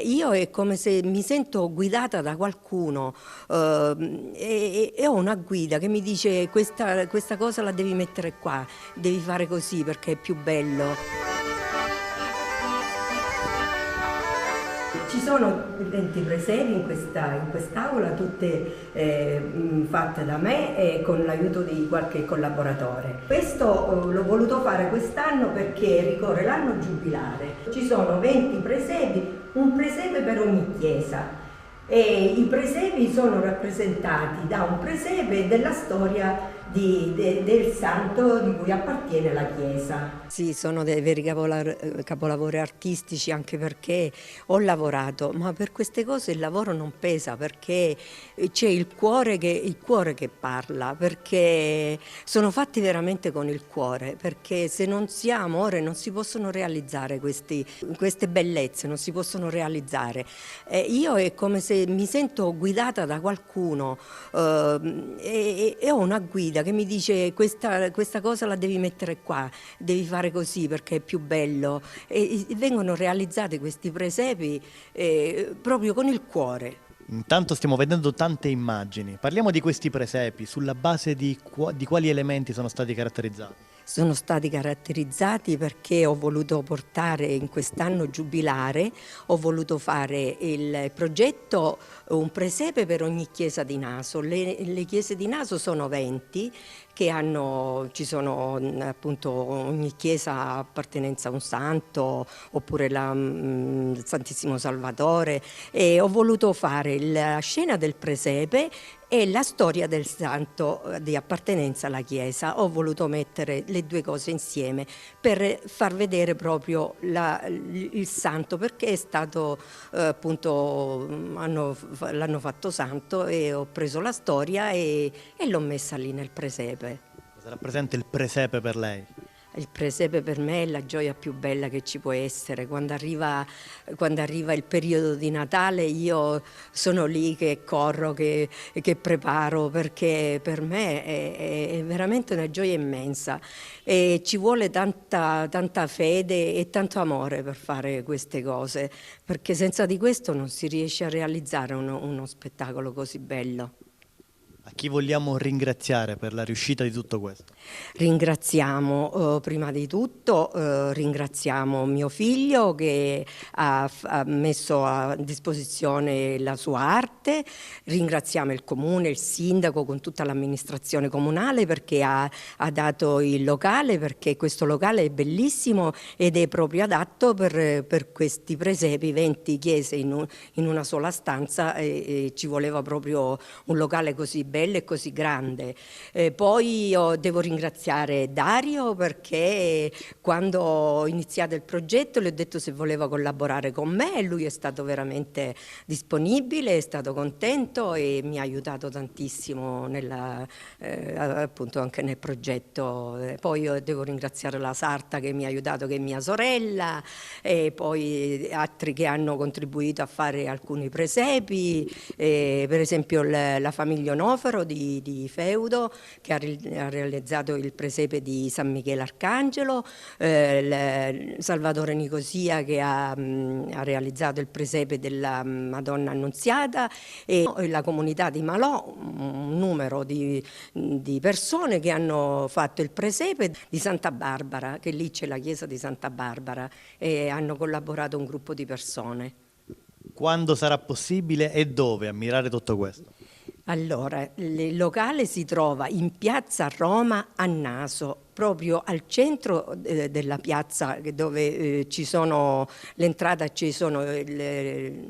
Io è come se mi sento guidata da qualcuno e ho una guida che mi dice questa cosa la devi mettere qua, devi fare così perché è più bello. Ci sono 20 presepi in quest'aula, tutte fatte da me e con l'aiuto di qualche collaboratore. Questo l'ho voluto fare quest'anno perché ricorre l'anno giubilare. Ci sono 20 presepi, un presepe per ogni chiesa. E i presepi sono rappresentati da un presepe della storia del santo di cui appartiene la chiesa. Sì, sono dei veri capolavori artistici, anche perché ho lavorato, ma per queste cose il lavoro non pesa, perché c'è il cuore che parla, perché sono fatti veramente con il cuore, perché se non si ha amore non si possono realizzare queste bellezze, non si possono realizzare. Io è come se mi sento guidata da qualcuno e ho una guida che mi dice questa cosa la devi mettere qua, devi fare così perché è più bello. E vengono realizzati questi presepi proprio con il cuore. Intanto stiamo vedendo tante immagini. Parliamo di questi presepi, sulla base di quali elementi sono stati caratterizzati? Sono stati caratterizzati perché ho voluto portare in quest'anno giubilare, ho voluto fare il progetto un presepe per ogni chiesa di Naso. Le chiese di Naso sono 20 ci sono appunto ogni chiesa ha appartenenza a un santo oppure il Santissimo Salvatore, e ho voluto fare la scena del presepe e la storia del santo di appartenenza alla chiesa. Ho voluto mettere le due cose insieme per far vedere proprio il santo, perché è stato appunto l'hanno fatto santo, e ho preso la storia e l'ho messa lì nel presepe. Cosa rappresenta il presepe per lei? Il presepe per me è la gioia più bella che ci può essere. Quando arriva il periodo di Natale io sono lì che corro, che preparo, perché per me è veramente una gioia immensa e ci vuole tanta fede e tanto amore per fare queste cose, perché senza di questo non si riesce a realizzare uno spettacolo così bello. A chi vogliamo ringraziare per la riuscita di tutto questo? Ringraziamo prima di tutto ringraziamo mio figlio che ha messo a disposizione la sua arte, ringraziamo il comune, il sindaco con tutta l'amministrazione comunale perché ha dato il locale, perché questo locale è bellissimo ed è proprio adatto per questi presepi, 20 chiese in una sola stanza, e ci voleva proprio un locale così bello e così grande. Poi devo ringraziare Dario perché quando ho iniziato il progetto le ho detto se voleva collaborare con me e lui è stato veramente disponibile, è stato contento e mi ha aiutato tantissimo appunto anche nel progetto. Poi io devo ringraziare la Sarta che mi ha aiutato, che è mia sorella, e poi altri che hanno contribuito a fare alcuni presepi, per esempio la famiglia Onofero di Feudo che ha realizzato il presepe di San Michele Arcangelo, Salvatore Nicosia che ha realizzato il presepe della Madonna Annunziata, e la comunità di Malò, un numero di persone che hanno fatto il presepe di Santa Barbara, che lì c'è la chiesa di Santa Barbara, e hanno collaborato un gruppo di persone. Quando sarà possibile e dove ammirare tutto questo? Allora, il locale si trova in piazza Roma a Naso, proprio al centro della piazza dove ci sono l'entrata, ci sono i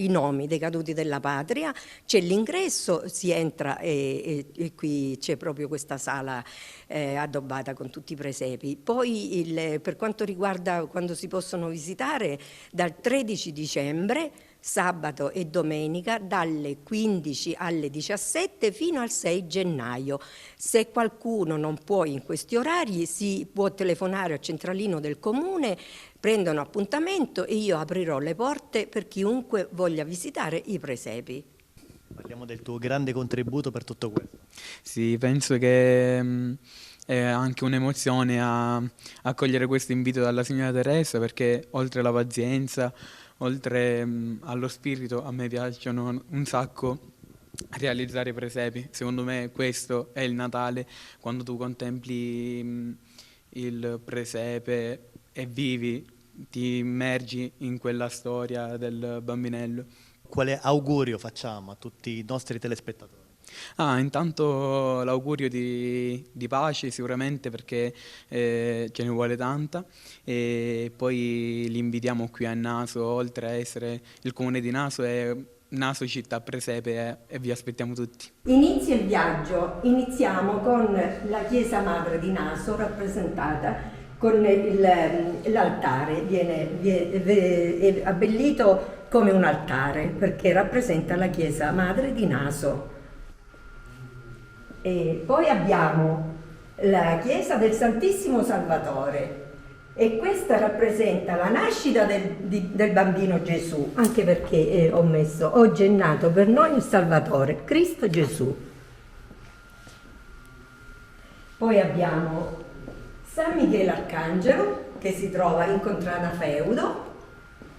nomi dei caduti della patria, c'è l'ingresso, si entra e qui c'è proprio questa sala addobbata con tutti i presepi. Poi per quanto riguarda quando si possono visitare, dal 13 dicembre sabato e domenica dalle 15 alle 17 fino al 6 gennaio. Se qualcuno non può in questi orari si può telefonare al centralino del comune, prendono appuntamento e io aprirò le porte per chiunque voglia visitare i presepi. Parliamo del tuo grande contributo per tutto questo. Sì, penso che è anche un'emozione a accogliere questo invito dalla signora Teresa, perché oltre alla pazienza, oltre allo spirito, a me piacciono un sacco realizzare i presepi. Secondo me questo è il Natale, quando tu contempli il presepe e vivi, ti immergi in quella storia del bambinello. Quale augurio facciamo a tutti i nostri telespettatori? Intanto l'augurio di pace sicuramente, perché ce ne vuole tanta, e poi li invitiamo qui a Naso, oltre a essere il comune di Naso, è Naso città presepe, e vi aspettiamo tutti. Inizia il viaggio, iniziamo con la chiesa madre di Naso rappresentata con l'altare, è abbellito come un altare perché rappresenta la chiesa madre di Naso. E poi abbiamo la chiesa del Santissimo Salvatore, e questa rappresenta la nascita del bambino Gesù, anche perché ho messo: oggi è nato per noi il Salvatore, Cristo Gesù. Poi abbiamo San Michele Arcangelo, che si trova in Contrada Feudo,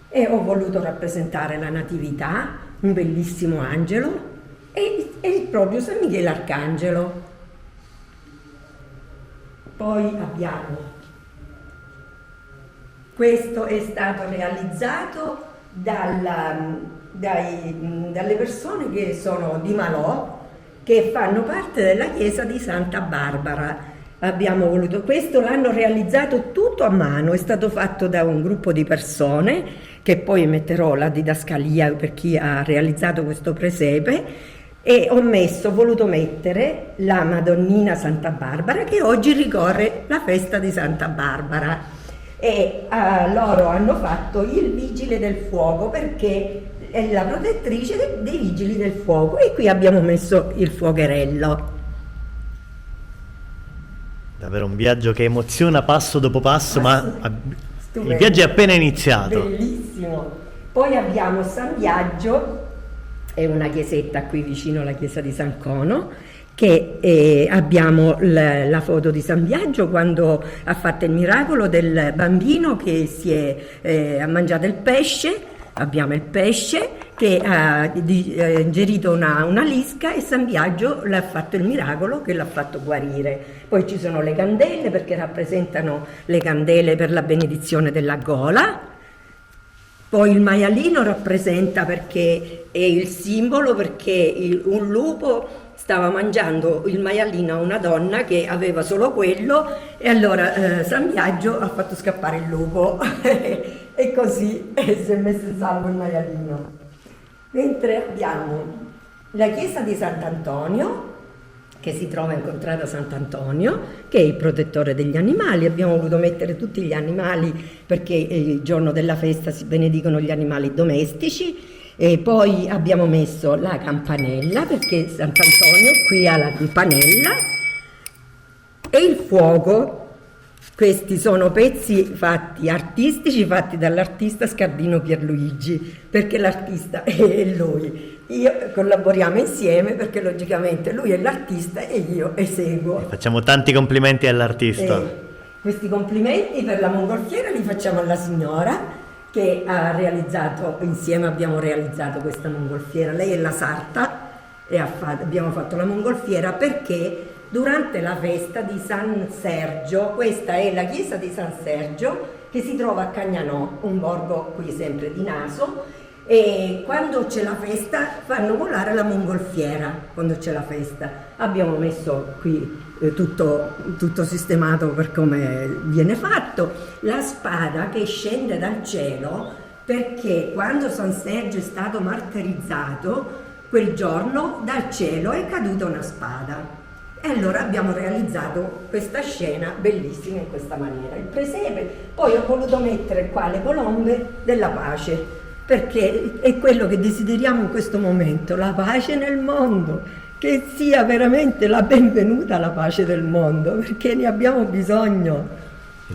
e ho voluto rappresentare la Natività, un bellissimo angelo, e proprio San Michele Arcangelo. Poi abbiamo, questo è stato realizzato dalle persone che sono di Malò, che fanno parte della chiesa di Santa Barbara. Abbiamo voluto, questo l'hanno realizzato tutto a mano, è stato fatto da un gruppo di persone, che poi metterò la didascalia per chi ha realizzato questo presepe, e ho voluto mettere la Madonnina Santa Barbara, che oggi ricorre la festa di Santa Barbara, e loro hanno fatto il vigile del fuoco, perché è la protettrice dei vigili del fuoco, e qui abbiamo messo il fuocherello. Davvero un viaggio che emoziona passo dopo passo, ma stupendo. Il viaggio è appena iniziato. Bellissimo. Poi abbiamo San Biagio, è una chiesetta qui vicino alla chiesa di San Cono, che abbiamo la foto di San Biagio quando ha fatto il miracolo del bambino che ha mangiato il pesce. Abbiamo il pesce che ha ingerito una lisca, e San Biagio l'ha fatto il miracolo che l'ha fatto guarire. Poi ci sono le candele, perché rappresentano le candele per la benedizione della gola. Poi il maialino rappresenta, perché è il simbolo, perché un lupo stava mangiando il maialino a una donna che aveva solo quello, e allora San Biagio ha fatto scappare il lupo e così si è messo in salvo il maialino. Mentre abbiamo la chiesa di Sant'Antonio, che si trova in Contrada Sant'Antonio, che è il protettore degli animali. Abbiamo voluto mettere tutti gli animali perché il giorno della festa si benedicono gli animali domestici. E poi abbiamo messo la campanella, perché Sant'Antonio qui ha la campanella, e il fuoco. Questi sono pezzi artistici fatti dall'artista Scardino Pierluigi, perché l'artista è lui. Collaboriamo insieme, perché logicamente lui è l'artista e io eseguo. Facciamo tanti complimenti all'artista. Questi complimenti per la mongolfiera li facciamo alla signora, che ha realizzato, insieme abbiamo realizzato questa mongolfiera. Lei è la sarta, e abbiamo fatto la mongolfiera perché durante la festa di San Sergio, questa è la chiesa di San Sergio che si trova a Cagnanò, un borgo qui sempre di Naso, e quando c'è la festa fanno volare la mongolfiera. Quando c'è la festa abbiamo messo qui tutto sistemato per come viene fatto, la spada che scende dal cielo, perché quando San Sergio è stato martirizzato, quel giorno dal cielo è caduta una spada. E allora abbiamo realizzato questa scena bellissima in questa maniera. Il presepe, poi ho voluto mettere qua le colombe della pace, perché è quello che desideriamo in questo momento, la pace nel mondo, che sia veramente la benvenuta alla pace del mondo, perché ne abbiamo bisogno.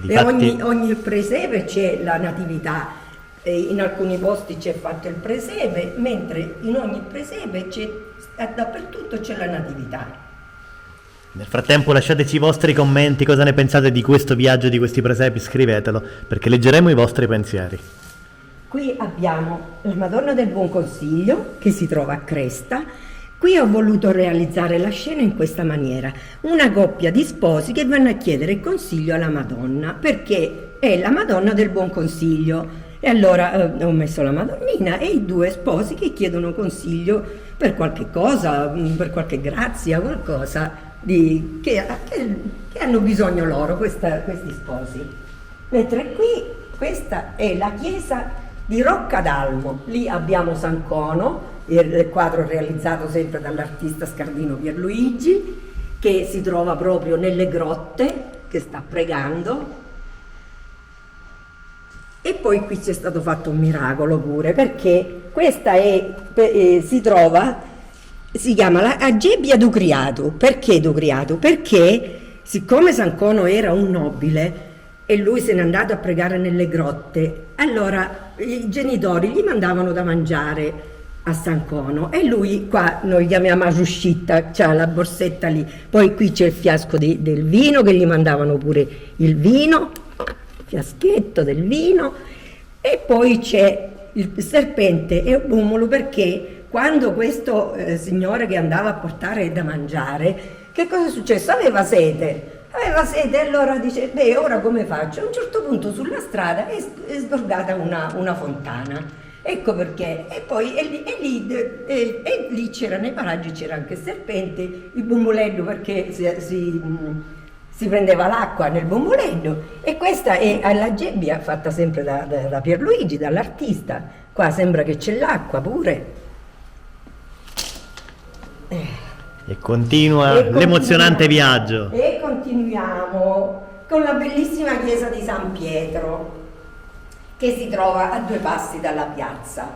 E ogni presepe c'è la natività. In alcuni posti c'è fatto il presepe, mentre in ogni presepe dappertutto c'è la natività. Nel frattempo lasciateci i vostri commenti, cosa ne pensate di questo viaggio, di questi presepi, scrivetelo, perché leggeremo i vostri pensieri. qui abbiamo la Madonna del Buon Consiglio che si trova a Cresta. Qui ho voluto realizzare la scena in questa maniera: una coppia di sposi che vanno a chiedere consiglio alla Madonna, perché è la Madonna del Buon Consiglio. E allora ho messo la Madonnina e i due sposi che chiedono consiglio per qualche cosa, per qualche grazia, qualcosa che hanno bisogno loro, questi sposi. Mentre qui, questa è la chiesa di Roccadalmo. Lì abbiamo San Cono, il quadro realizzato sempre dall'artista Scardino Pierluigi, che si trova proprio nelle grotte, che sta pregando. E poi qui c'è stato fatto un miracolo pure, perché questa si chiama la Agebbia du Criato. Perché du Criato? Perché siccome San Cono era un nobile e lui se n'è andato a pregare nelle grotte, allora i genitori gli mandavano da mangiare a San Cono e lui, qua noi chiamiamo a ruscitta, c'ha la borsetta lì, poi qui c'è il fiasco del vino, che gli mandavano pure il vino, fiaschetto del vino, e poi c'è il serpente e un bumulo, perché quando questo signore che andava a portare da mangiare, che cosa è successo? Aveva sete e allora dice, beh, ora come faccio? A un certo punto sulla strada è sgorgata una fontana, ecco perché, e poi lì c'era, nei paraggi c'era anche il serpente, il bumulello, perché si prendeva l'acqua nel bumulello. E questa è la gebbia fatta sempre da Pierluigi, dall'artista. Qua sembra che c'è l'acqua pure. E continua l'emozionante viaggio. E continuiamo con la bellissima chiesa di San Pietro, che si trova a 2 passi dalla piazza.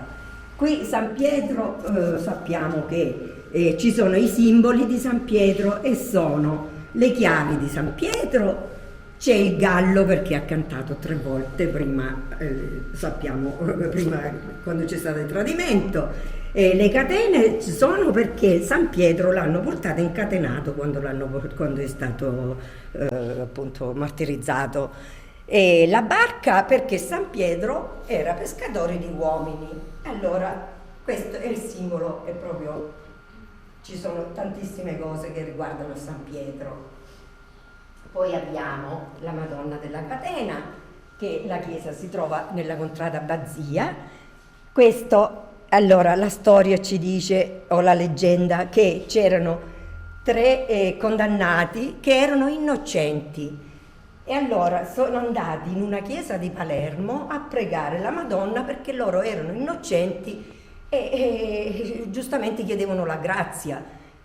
Qui San Pietro, sappiamo che ci sono i simboli di San Pietro e sono le chiavi di San Pietro, c'è il gallo perché ha cantato 3 volte prima, sappiamo, prima quando c'è stato il tradimento. Le catene ci sono perché San Pietro l'hanno portato incatenato quando è stato appunto martirizzato. E la barca perché San Pietro era pescatore di uomini. Allora questo è il simbolo, è proprio, ci sono tantissime cose che riguardano San Pietro. Poi abbiamo la Madonna della Catena, che la chiesa si trova nella contrada Bazzia. Questo, allora, la storia ci dice, o la leggenda, che c'erano 3 condannati che erano innocenti e allora sono andati in una chiesa di Palermo a pregare la Madonna perché loro erano innocenti e giustamente chiedevano la grazia.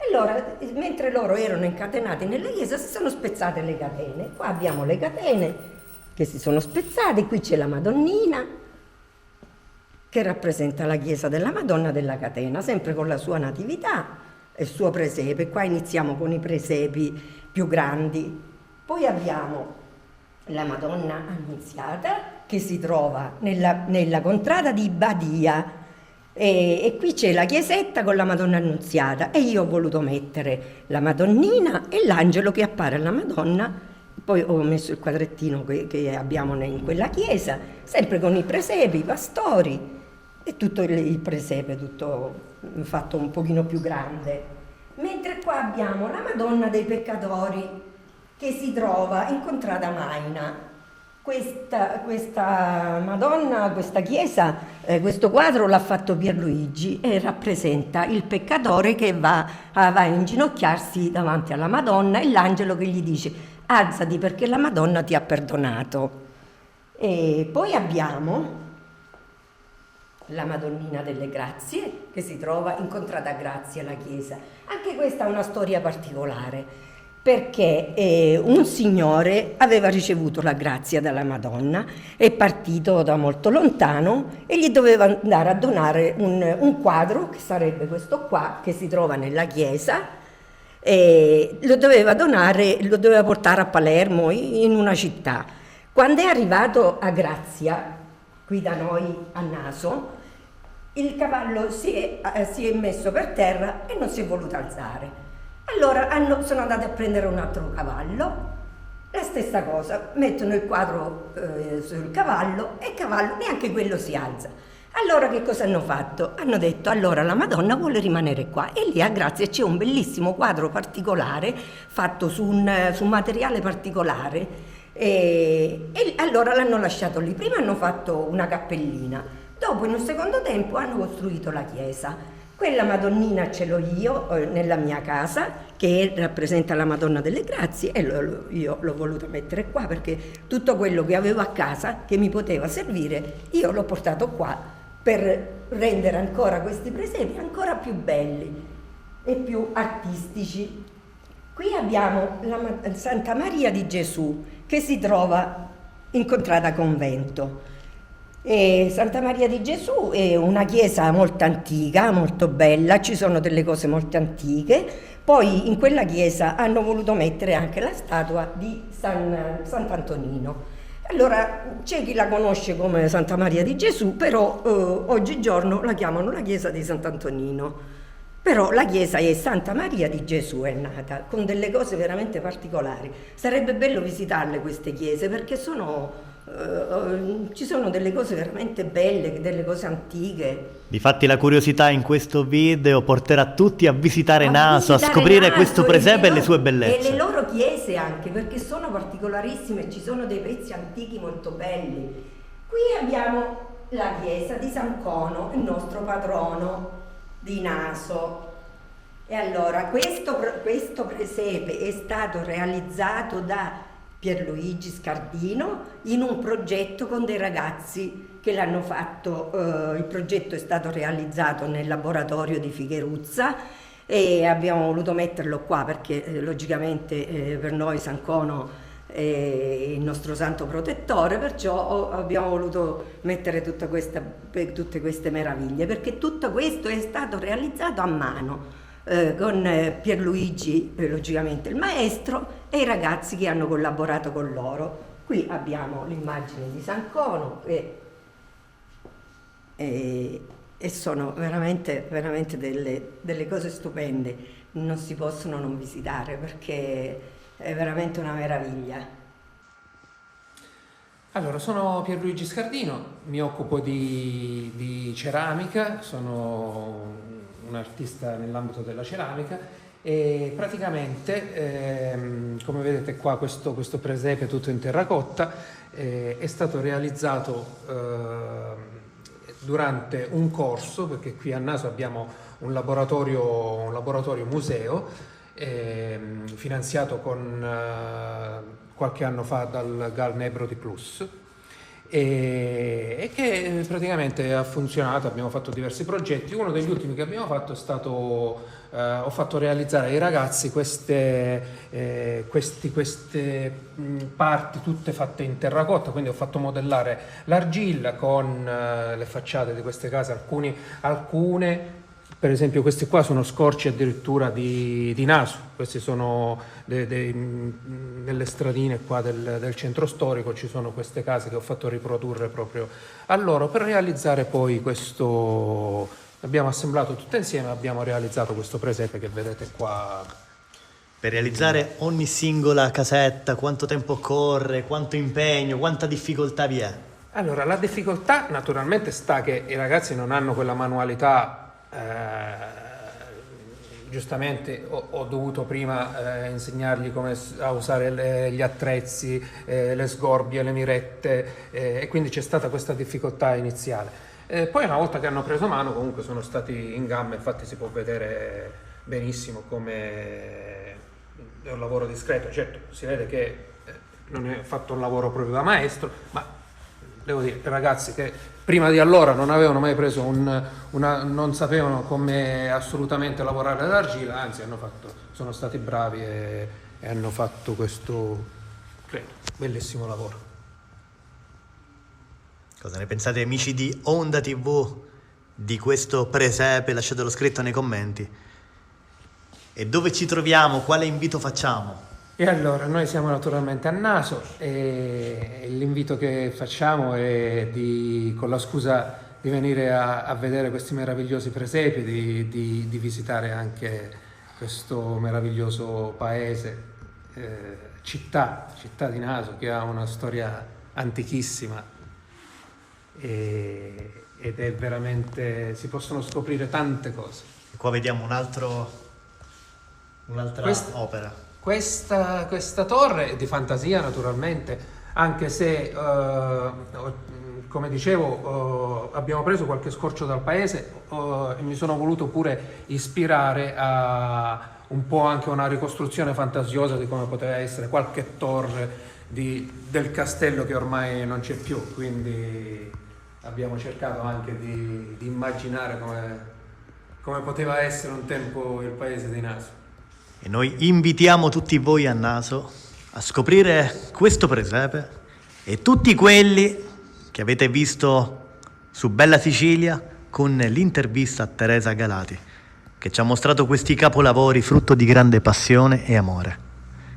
Allora, mentre loro erano incatenati nella chiesa, si sono spezzate le catene. Qua abbiamo le catene che si sono spezzate, qui c'è la Madonnina che rappresenta la chiesa della Madonna della Catena, sempre con la sua natività e il suo presepe. Qua iniziamo con i presepi più grandi. Poi abbiamo la Madonna Annunziata che si trova nella contrada di Badia. E qui c'è la chiesetta con la Madonna Annunziata e io ho voluto mettere la Madonnina e l'angelo che appare alla Madonna. Poi ho messo il quadrettino che abbiamo in quella chiesa, sempre con i presepi, i pastori e tutto il presepe, tutto fatto un pochino più grande. Mentre qua abbiamo la Madonna dei Peccatori che si trova in contrada Maina. Questa Madonna, questa chiesa, questo quadro l'ha fatto Pierluigi e rappresenta il peccatore che va a inginocchiarsi davanti alla Madonna e l'angelo che gli dice alzati perché la Madonna ti ha perdonato. E poi abbiamo la Madonnina delle Grazie che si trova in contrada Grazia, la chiesa. Anche questa ha una storia particolare, perché un signore aveva ricevuto la grazia dalla Madonna, è partito da molto lontano e gli doveva andare a donare un quadro, che sarebbe questo qua, che si trova nella chiesa, e lo doveva portare a Palermo, in una città. Quando è arrivato a Grazia, qui da noi a Naso, il cavallo si è messo per terra e non si è voluto alzare. Allora sono andati a prendere un altro cavallo La stessa cosa, mettono il quadro sul cavallo e il cavallo neanche quello si alza. Allora che cosa hanno fatto? Hanno detto allora la Madonna vuole rimanere qua e lì a Grazia c'è un bellissimo quadro particolare fatto su un materiale particolare e allora l'hanno lasciato lì. Prima hanno fatto una cappellina, dopo in un secondo tempo hanno costruito la chiesa. Quella Madonnina ce l'ho io nella mia casa che rappresenta la Madonna delle Grazie e io l'ho voluto mettere qua perché tutto quello che avevo a casa che mi poteva servire io l'ho portato qua per rendere ancora questi presepi ancora più belli e più artistici. Qui abbiamo la Santa Maria di Gesù che si trova in Contrada Convento. E Santa Maria di Gesù è una chiesa molto antica, molto bella, ci sono delle cose molto antiche. Poi in quella chiesa hanno voluto mettere anche la statua di Sant'Antonino. Allora c'è chi la conosce come Santa Maria di Gesù, però oggigiorno la chiamano la chiesa di Sant'Antonino. Però la chiesa è Santa Maria di Gesù, è nata, con delle cose veramente particolari. Sarebbe bello visitarle queste chiese perché ci sono delle cose veramente belle, delle cose antiche. Difatti la curiosità in questo video porterà tutti a visitare Naso, a scoprire questo presepe e le sue bellezze. E le loro chiese anche, perché sono particolarissime, ci sono dei pezzi antichi molto belli. Qui abbiamo la chiesa di San Cono, il nostro patrono di Naso. E allora questo presepe è stato realizzato da Pierluigi Scardino in un progetto con dei ragazzi che l'hanno fatto. Il progetto è stato realizzato nel laboratorio di Figheruzza e abbiamo voluto metterlo qua perché logicamente per noi San Cono è il nostro santo protettore, perciò abbiamo voluto mettere tutte queste meraviglie, perché tutto questo è stato realizzato a mano con Pierluigi, logicamente il maestro, e i ragazzi che hanno collaborato con loro. Qui abbiamo l'immagine di San Cono e sono veramente, veramente delle cose stupende, non si possono non visitare perché è veramente una meraviglia. Allora, sono Pierluigi Scardino, mi occupo di ceramica, sono un artista nell'ambito della ceramica e praticamente, come vedete qua, questo presepe tutto in terracotta è stato realizzato durante un corso, perché qui a Naso abbiamo un laboratorio museo finanziato qualche anno fa dal GAL Nebrodi Plus e che praticamente ha funzionato. Abbiamo fatto diversi progetti. Uno degli ultimi che abbiamo fatto è stato ho fatto realizzare ai ragazzi queste parti tutte fatte in terracotta, quindi ho fatto modellare l'argilla con le facciate di queste case, alcune per esempio questi qua sono scorci addirittura di Naso, questi sono nelle stradine qua del centro storico, ci sono queste case che ho fatto riprodurre proprio a loro per realizzare poi questo, abbiamo assemblato tutte insieme, abbiamo realizzato questo presepe che vedete qua. Per realizzare ogni singola casetta, quanto tempo occorre, quanto impegno, quanta difficoltà vi è? Allora, la difficoltà naturalmente sta che i ragazzi non hanno quella manualità. Giustamente ho dovuto prima insegnargli come a usare gli attrezzi, le sgorbie, le mirette e quindi c'è stata questa difficoltà iniziale. Poi una volta che hanno preso mano comunque sono stati in gamba, infatti si può vedere benissimo come è un lavoro discreto. Certo, si vede che non è fatto un lavoro proprio da maestro, ma devo dire, ragazzi che prima di allora non avevano mai preso non sapevano come assolutamente lavorare l'argilla, anzi sono stati bravi e hanno fatto questo, credo, bellissimo lavoro. Cosa ne pensate, amici di Onda TV, di questo presepe? Lasciatelo scritto nei commenti. E dove ci troviamo? Quale invito facciamo? E allora, noi siamo naturalmente a Naso e l'invito che facciamo è con la scusa di venire a vedere questi meravigliosi presepi, di visitare anche questo meraviglioso paese. città di Naso, che ha una storia antichissima ed è veramente, si possono scoprire tante cose. E qua vediamo un'altra opera. Questa torre è di fantasia naturalmente, anche se come dicevo abbiamo preso qualche scorcio dal paese e mi sono voluto pure ispirare a un po' anche una ricostruzione fantasiosa di come poteva essere qualche torre del castello che ormai non c'è più, quindi abbiamo cercato anche di immaginare come poteva essere un tempo il paese di Naso. E noi invitiamo tutti voi a Naso a scoprire questo presepe e tutti quelli che avete visto su Bella Sicilia con l'intervista a Teresa Galati, che ci ha mostrato questi capolavori frutto di grande passione e amore,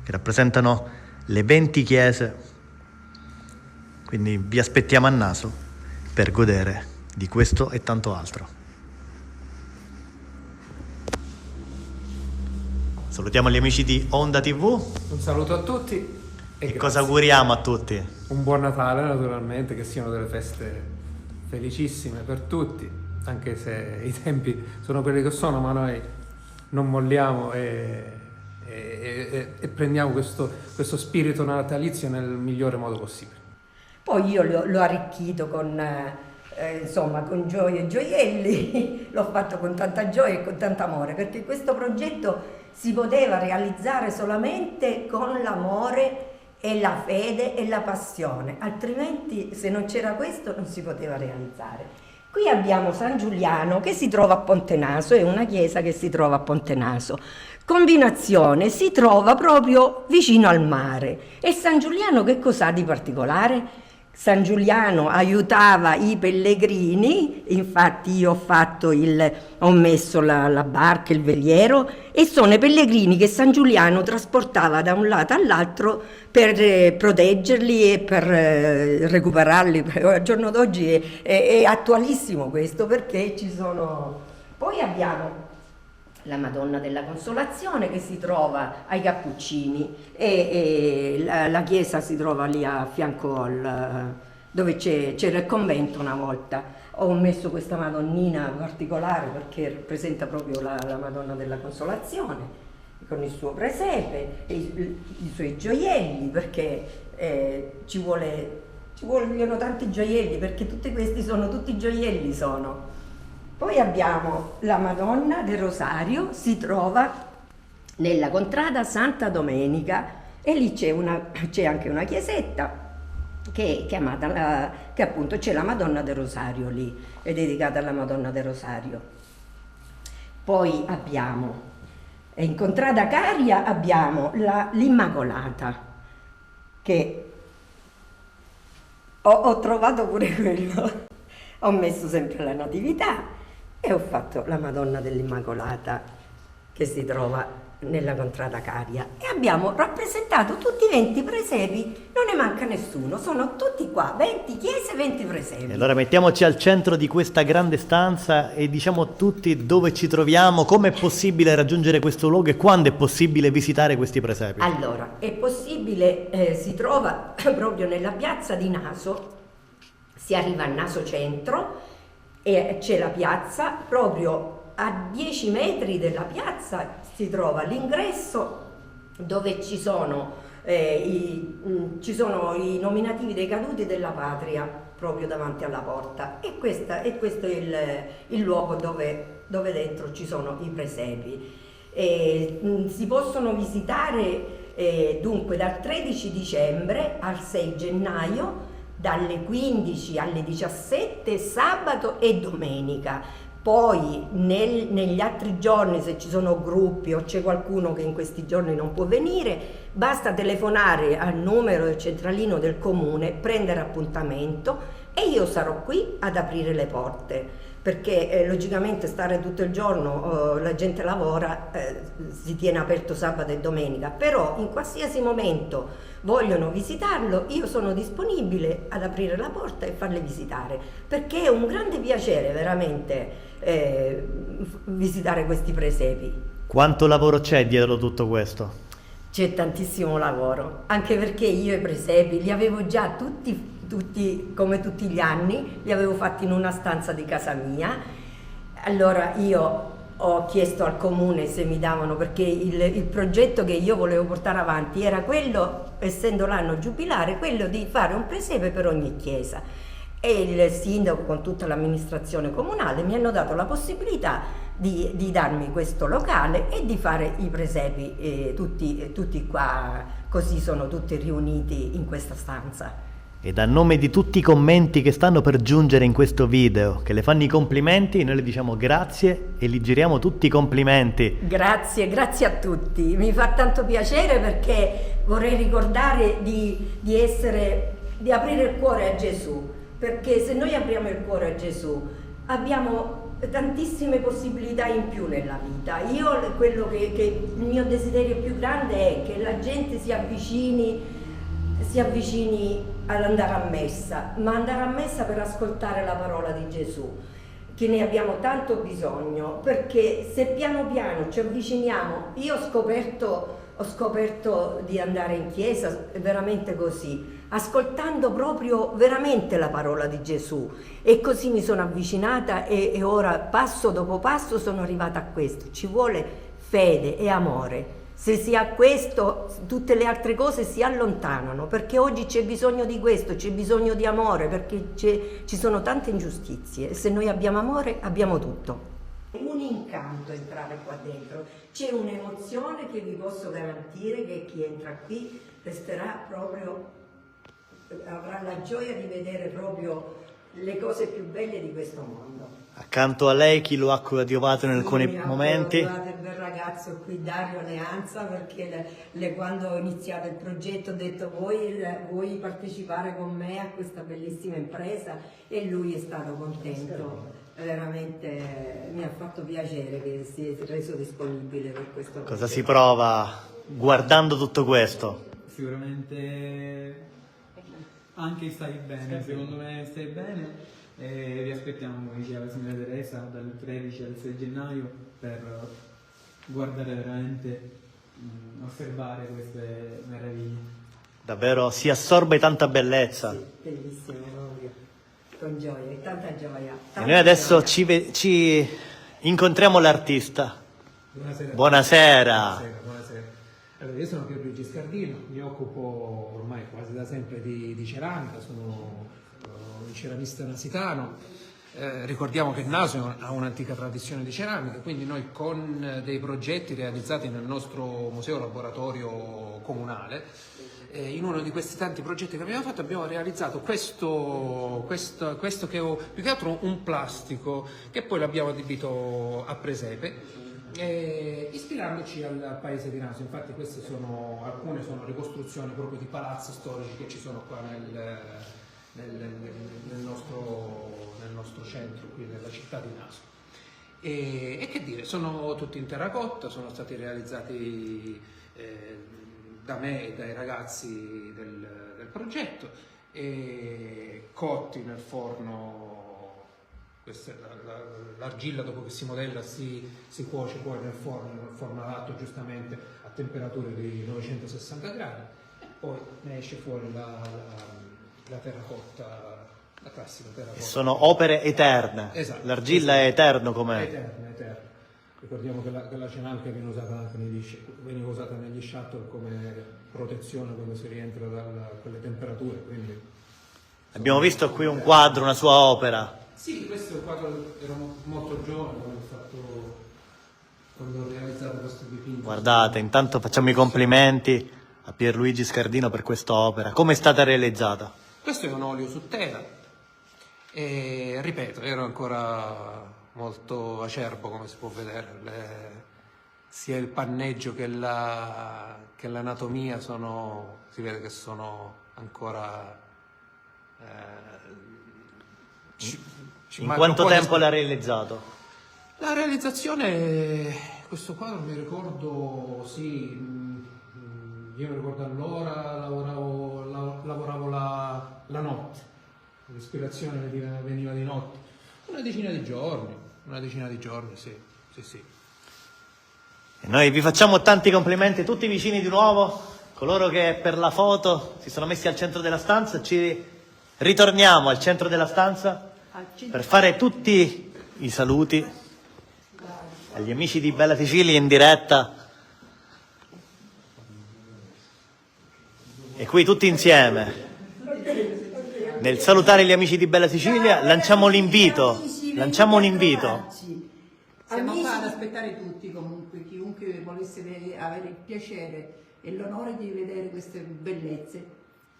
che rappresentano le 20 chiese. Quindi vi aspettiamo a Naso per godere di questo e tanto altro. Salutiamo gli amici di Onda TV. Un saluto a tutti E grazie. cosa auguriamo a tutti? Un buon Natale naturalmente, che siano delle feste felicissime per tutti, anche se i tempi sono quelli che sono, ma noi non molliamo e prendiamo questo spirito natalizio nel migliore modo possibile. Poi io l'ho arricchito con gioie e gioielli, l'ho fatto con tanta gioia e con tanto amore, perché questo progetto si poteva realizzare solamente con l'amore e la fede e la passione, altrimenti se non c'era questo non si poteva realizzare. Qui abbiamo San Giuliano che si trova a Pontenaso, è una chiesa che si trova a Pontenaso. Combinazione, si trova proprio vicino al mare. E San Giuliano che cos'ha di particolare? San Giuliano aiutava i pellegrini, infatti io ho messo la barca, il veliero, e sono i pellegrini che San Giuliano trasportava da un lato all'altro per proteggerli e per recuperarli. Al giorno d'oggi è attualissimo questo, perché ci sono... Poi abbiamo la Madonna della Consolazione che si trova ai Cappuccini e la chiesa si trova lì a fianco dove c'era il convento una volta. Ho messo questa Madonnina particolare perché rappresenta proprio la Madonna della Consolazione con il suo presepe e i suoi gioielli, perché ci vogliono tanti gioielli, perché tutti questi sono tutti gioielli sono. Poi abbiamo la Madonna del Rosario, si trova nella contrada Santa Domenica e lì c'è anche una chiesetta che è chiamata, che appunto c'è la Madonna del Rosario lì, è dedicata alla Madonna del Rosario. Poi abbiamo, in contrada Caria abbiamo l'Immacolata, che ho trovato pure quello, ho messo sempre la Natività. E ho fatto la Madonna dell'Immacolata che si trova nella contrada Caria. E abbiamo rappresentato tutti i 20 presepi, non ne manca nessuno, sono tutti qua, 20 chiese, 20 presepi. E allora mettiamoci al centro di questa grande stanza e diciamo a tutti dove ci troviamo, come è possibile raggiungere questo luogo e quando è possibile visitare questi presepi. Allora, è possibile, si trova proprio nella piazza di Naso, si arriva a Naso Centro, e c'è la piazza, proprio a 10 metri della piazza si trova l'ingresso dove ci sono i nominativi dei caduti della patria proprio davanti alla porta, e questo è il luogo dove dentro ci sono i presepi. Si possono visitare dunque dal 13 dicembre al 6 gennaio dalle 15 alle 17 sabato e domenica. Poi negli altri giorni, se ci sono gruppi o c'è qualcuno che in questi giorni non può venire, basta telefonare al numero del centralino del comune, prendere appuntamento e io sarò qui ad aprire le porte, perché logicamente stare tutto il giorno, la gente lavora, si tiene aperto sabato e domenica, però in qualsiasi momento vogliono visitarlo, io sono disponibile ad aprire la porta e farle visitare, perché è un grande piacere veramente visitare questi presepi. Quanto lavoro c'è dietro tutto questo? C'è tantissimo lavoro, anche perché io i presepi li avevo già tutti come tutti gli anni, li avevo fatti in una stanza di casa mia. Allora io ho chiesto al comune se mi davano, perché il progetto che io volevo portare avanti era quello, essendo l'anno giubilare, quello di fare un presepe per ogni chiesa. E il sindaco con tutta l'amministrazione comunale mi hanno dato la possibilità di darmi questo locale e di fare i presepi tutti qua, così sono tutti riuniti in questa stanza. Ed a nome di tutti i commenti che stanno per giungere in questo video, che le fanno i complimenti, noi le diciamo grazie e gli giriamo tutti i complimenti. Grazie a tutti, mi fa tanto piacere, perché vorrei ricordare di aprire il cuore a Gesù, perché se noi apriamo il cuore a Gesù abbiamo tantissime possibilità in più nella vita. Il mio desiderio più grande è che la gente si avvicini ad andare a messa, ma andare a messa per ascoltare la parola di Gesù, che ne abbiamo tanto bisogno, perché se piano piano ci avviciniamo, io ho scoperto di andare in chiesa veramente così, ascoltando proprio veramente la parola di Gesù, e così mi sono avvicinata e ora passo dopo passo sono arrivata a questo. Ci vuole fede e amore. Se si ha questo, tutte le altre cose si allontanano, perché oggi c'è bisogno di questo, c'è bisogno di amore, perché ci sono tante ingiustizie, e se noi abbiamo amore abbiamo tutto. È un incanto entrare qua dentro, c'è un'emozione che vi posso garantire che chi entra qui resterà proprio, avrà la gioia di vedere proprio le cose più belle di questo mondo. Accanto a lei chi lo ha coadiuvato in alcuni momenti? Guardate il bel ragazzo qui, Dario Neanza, perché quando ho iniziato il progetto ho detto vuoi partecipare con me a questa bellissima impresa, e lui è stato contento, veramente mi ha fatto piacere che si è reso disponibile per questo progetto. Cosa si prova guardando tutto questo? Sicuramente anche stai bene, secondo me stai bene. E vi aspettiamo, come diceva la signora Teresa, dal 13 al 6 gennaio per guardare veramente, osservare queste meraviglie. Davvero si assorbe tanta bellezza. Sì, bellissimo proprio, con gioia, tanta gioia. E noi adesso ci incontriamo l'artista. Buonasera. Buonasera. Buonasera. Allora, io sono Pier Luigi Scardino, mi occupo ormai quasi da sempre di ceramica, sono un ceramista nasitano. Ricordiamo che Naso ha un'antica tradizione di ceramica, quindi noi con dei progetti realizzati nel nostro museo laboratorio comunale, in uno di questi tanti progetti che abbiamo fatto abbiamo realizzato questo che è più che altro un plastico che poi l'abbiamo adibito a presepe, ispirandoci al paese di Naso. Infatti alcune sono ricostruzioni proprio di palazzi storici che ci sono qua nel nostro centro, qui nella città di Naso. E che dire, sono tutti in terracotta, sono stati realizzati da me e dai ragazzi del progetto, e cotti nel forno. Questa è l'argilla, dopo che si modella si cuoce poi nel forno a lato, giustamente a temperature di 960 gradi, e poi ne esce fuori la terracotta, la classica terracotta. Sono opere eterne. Esatto. L'argilla è eterno com'è. Eterna. Ricordiamo che la ceramica viene usata anche veniva usata negli shuttle come protezione quando si rientra da quelle temperature. Quindi Abbiamo visto qui un quadro, una sua opera. sì, questo è un quadro, ero molto giovane quando ho realizzato questo dipinto. Guardate, intanto facciamo i complimenti a Pierluigi Scardino per quest'opera. Come è stata realizzata? Questo è un olio su tela e, ripeto, ero ancora molto acerbo, come si può vedere. Sia il panneggio che l'anatomia si vede che sono ancora... In quanto tempo l'ha realizzato? La realizzazione, questo quadro mi ricordo, sì, io mi ricordo allora lavoravo la notte, l'ispirazione veniva di notte, una decina di giorni, sì. E noi vi facciamo tanti complimenti, tutti vicini di nuovo, coloro che per la foto si sono messi al centro della stanza. Ci ritorniamo al centro della stanza per fare tutti i saluti agli amici di Bella Sicilia in diretta. E qui tutti insieme, nel salutare gli amici di Bella Sicilia, lanciamo un invito. Siamo qua ad aspettare tutti comunque, chiunque volesse avere il piacere e l'onore di vedere queste bellezze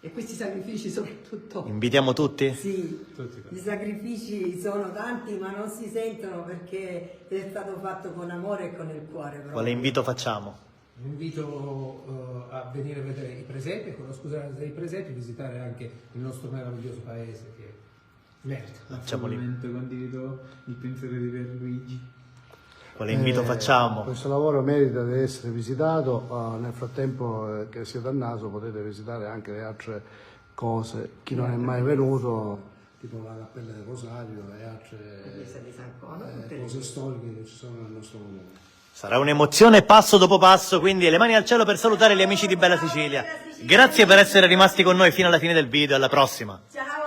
e questi sacrifici soprattutto. Invitiamo tutti? Sì, i sacrifici sono tanti ma non si sentono perché è stato fatto con amore e con il cuore. Proprio. Quale invito facciamo? Vi invito a venire a vedere i presepi e con la scusa dei presepi visitare anche il nostro meraviglioso paese che merita. Assolutamente condivido il pensiero di Pierluigi. Quale invito facciamo? Questo lavoro merita di essere visitato, nel frattempo che siete a Naso potete visitare anche le altre cose, chi non è mai venuto, tipo la Cappella del Rosario e altre cose storiche che ci sono nel nostro comune. Sarà un'emozione passo dopo passo, quindi le mani al cielo per salutare gli amici di Bella Sicilia. Grazie per essere rimasti con noi fino alla fine del video, alla prossima. Ciao!